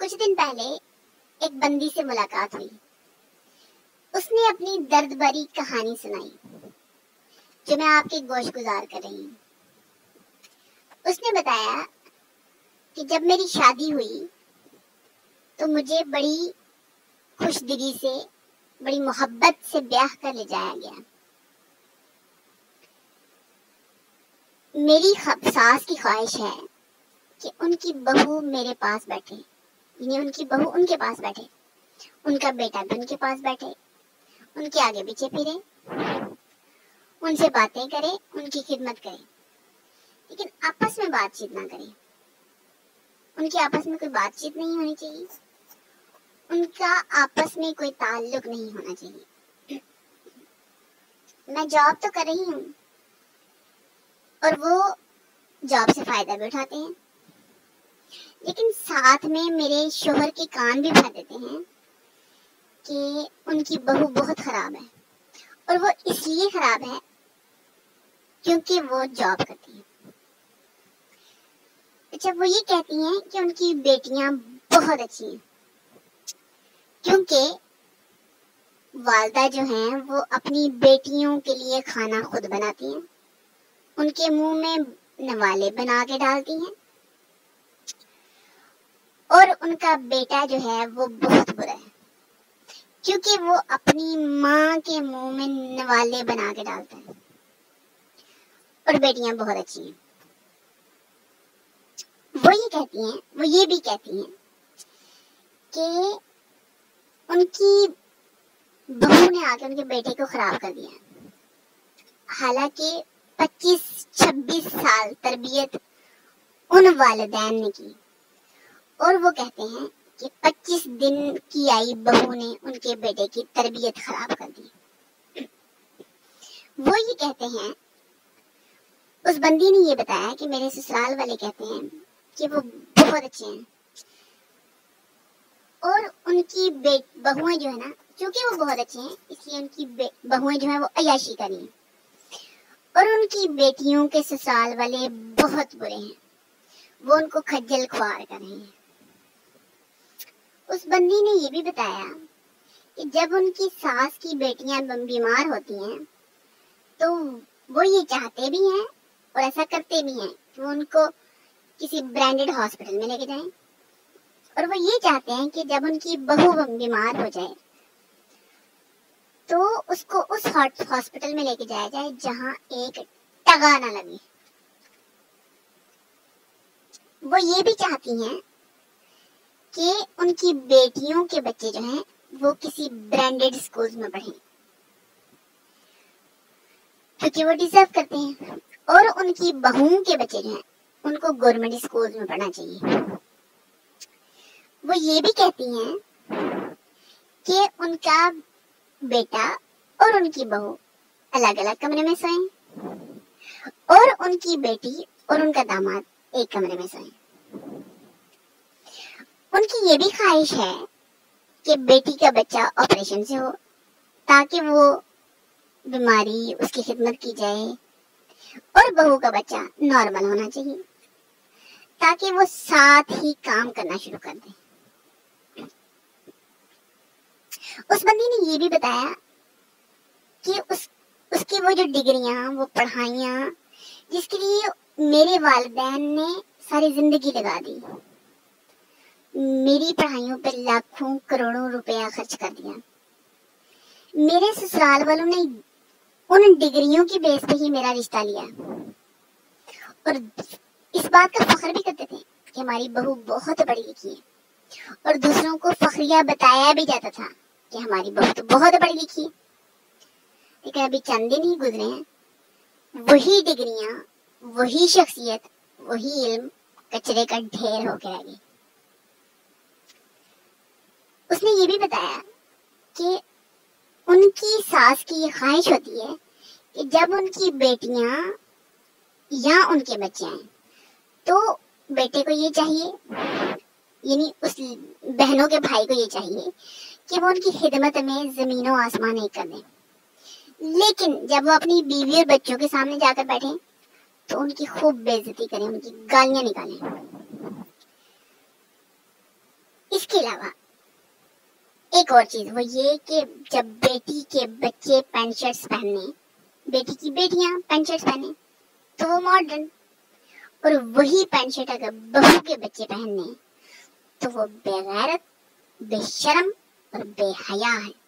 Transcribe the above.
کچھ دن پہلے ایک بندی سے ملاقات ہوئی. اس نے اپنی درد بھری کہانی سنائی جو میں آپ کے گوش گزار کر رہی ہوں. اس نے بتایا کہ جب میری شادی ہوئی تو مجھے بڑی خوش دلی سے بڑی محبت سے بیاہ کر لے جایا گیا. میری ساس کی خواہش ہے کہ ان کی بہو میرے پاس بیٹھے، یعنی ان کی بہو ان کے پاس بیٹھے، ان کا بیٹا بھی ان کے پاس بیٹھے، ان کے آگے پیچھے پھرے، ان سے باتیں کرے، ان کی خدمت کرے، لیکن آپس میں بات چیت نہ کرے. ان کے آپس میں کوئی بات چیت نہیں ہونی چاہیے، ان کا آپس میں کوئی تعلق نہیں ہونا چاہیے. میں جاب تو کر رہی ہوں اور وہ جاب سے فائدہ بھی اٹھاتے ہیں، لیکن ساتھ میں میرے شوہر کے کان بھی بھر دیتے ہیں کہ ان کی بہو بہت خراب ہے، اور وہ اس لیے خراب ہے کیونکہ وہ جاب کرتی ہے. اچھا، وہ یہ کہتی ہیں کہ ان کی بیٹیاں بہت اچھی ہیں کیونکہ والدہ جو ہیں وہ اپنی بیٹیوں کے لیے کھانا خود بناتی ہیں، ان کے منہ میں نوالے بنا کے ڈالتی ہیں، اور ان کا بیٹا جو ہے وہ بہت برا ہے کیونکہ وہ اپنی ماں کے منہ میں نوالے بنا کے ڈالتا ہے. اور بیٹیاں بہت اچھی ہیں. وہ یہ بھی کہتی ہیں کہ ان کی بہو نے آ کے ان کے بیٹے کو خراب کر دیا، حالانکہ 25-26 سال تربیت ان والدین نے کی، اور وہ کہتے ہیں کہ 25 دن کی آئی بہو نے ان کے بیٹے کی تربیت خراب کر دی. وہ یہ کہتے ہیں، اس بندی نے یہ بتایا کہ میرے سسرال والے کہتے ہیں کہ وہ بہت اچھے ہیں، اور ان کی بہویں جو ہے نا، چونکہ وہ بہت اچھے ہیں اس لیے ان کی بہویں جو ہیں وہ عیاشی کری ہیں، اور ان کی بیٹیوں کے سسرال والے بہت برے ہیں، وہ ان کو کھجل خوار کر رہے ہیں. اس بندی نے یہ بھی بتایا کہ جب ان کی ساس کی بیٹیاں بیمار ہوتی ہیں تو وہ یہ چاہتے بھی ہیں اور ایسا کرتے بھی ہیں کہ وہ ان کو کسی برانڈڈ ہاسپٹل میں لے کے جائیں، اور وہ یہ چاہتے ہیں کہ جب ان کی بہو بیمار ہو جائے تو اس کو اس ہاسپٹل میں لے کے جایا جائے جہاں ایک ٹگا نہ لگے. وہ یہ بھی چاہتی ہیں کہ ان کی بیٹیوں کے بچے جو ہیں وہ کسی برانڈڈ سکولز میں پڑھیں کیونکہ وہ ڈیزرو کرتے ہیں، اور ان کی بہوؤں کے بچے جو ہیں ان کو گورنمنٹ سکولز میں پڑھنا چاہیے. وہ یہ بھی کہتی ہیں کہ ان کا بیٹا اور ان کی بہو الگ الگ کمرے میں سوئیں، اور ان کی بیٹی اور ان کا داماد ایک کمرے میں سوئیں. ان کی یہ بھی خواہش ہے کہ بیٹی کا بچہ آپریشن سے ہو تاکہ وہ بیماری اس کی خدمت کی جائے، اور بہو کا بچہ نارمل ہونا چاہیے تاکہ وہ ساتھ ہی کام کرنا شروع کر دیں. اس بندی نے یہ بھی بتایا کہ اس کی وہ جو ڈگریاں، وہ پڑھائیاں جس کے لیے میرے والدین نے ساری زندگی لگا دی، میری پڑھائیوں پر لاکھوں کروڑوں روپیہ خرچ کر دیا، میرے سسرال والوں نے ان ڈگریوں کی بیس پہ ہی میرا رشتہ لیا، اور اس بات کا فخر بھی کرتے تھے کہ ہماری بہو بہت پڑھی لکھی ہے، اور دوسروں کو فخریہ بتایا بھی جاتا تھا کہ ہماری بہو تو بہت پڑھی لکھی ہے. لیکن ابھی چند دن ہی گزرے ہیں، وہی ڈگریاں، وہی شخصیت، وہی علم کچرے کا ڈھیر ہو کے رہ گئی. اس نے یہ بھی بتایا کہ ان کی ساس کی یہ خواہش ہوتی ہے کہ جب ان کی بیٹیاں یا ان کے بچے ہیں تو بیٹے کو یہ چاہیے، یعنی اس بہنوں کے بھائی کو یہ چاہیے کہ وہ ان کی خدمت میں زمین و آسمان ایک کر دیں، لیکن جب وہ اپنی بیوی اور بچوں کے سامنے جا کر بیٹھیں تو ان کی خوب بے عزتی کریں، ان کی گالیاں نکالیں. کے علاوہ ایک اور چیز وہ یہ کہ جب بیٹی کے بچے پینٹ شرٹس پہنے، بیٹی کی بیٹیاں پینٹ شرٹس پہنے تو وہ ماڈرن، اور وہی پینٹ شرٹ اگر بہو کے بچے پہنے تو وہ بے غیرت، بے شرم اور بے حیا ہے۔